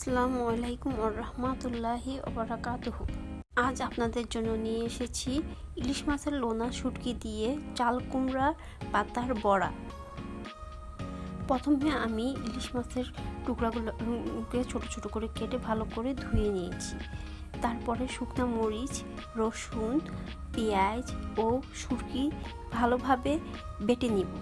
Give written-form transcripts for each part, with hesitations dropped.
আসসালামু আলাইকুম ওয়া রাহমাতুল্লাহি ওয়া বারাকাতুহু। আজ আপনাদের জন্য নিয়ে এসেছি ইলিশ মাছের লোনা শুটকি দিয়ে চাল কুমড়া পাতার বড়া। প্রথমে আমি ইলিশ মাছের টুকরাগুলোকে ছোট ছোট করে কেটে ভালো করে ধুয়ে নিয়েছি। তারপরে শুকনো মরিচ, রসুন, পেঁয়াজ ও শুটকি ভালোভাবে বেটে নিব।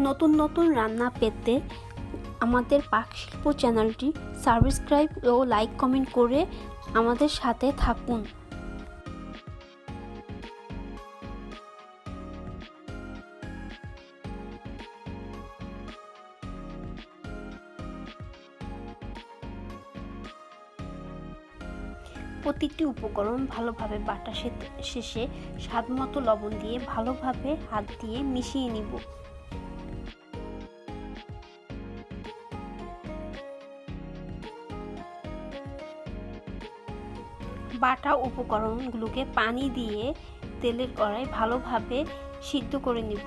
নতুন নতুন রান্না পেতে আমাদের পাক শিল্প চ্যানেলটি সাবস্ক্রাইব ও লাইক কমেন্ট করে আমাদের সাথে থাকুন। প্রতিটি উপকরণ ভালোভাবে বাটা শেষে স্বাদমতো লবণ দিয়ে ভালোভাবে হাত দিয়ে মিশিয়ে নিব। বাটা উপকরণগুলোকে পানি দিয়ে তেলের কড়াই ভালোভাবে সিদ্ধ করে নিব।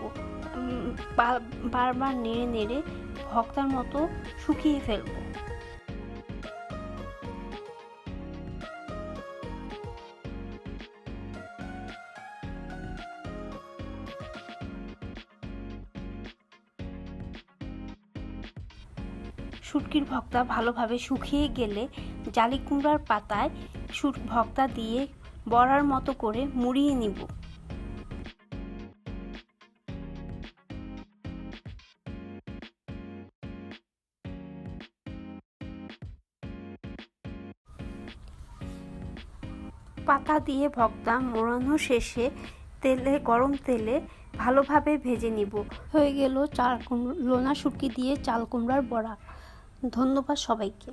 বারবার নেড়ে নেড়ে ভর্তার মতো শুকিয়ে ফেলব। শুটকির ভর্তা ভালোভাবে শুকিয়ে গেলে জালি কুমড়ার পাতায় ভর্তা দিয়ে বড়ার মতো করে মুড়িয়ে নিব। পাতা দিয়ে ভর্তা মোড়ানো শেষে গরম তেলে ভালোভাবে ভেজে নিব। হয়ে গেল লোনা শুটকি দিয়ে চাল কুমড়ার বড়া। ধন্যবাদ সবাইকে।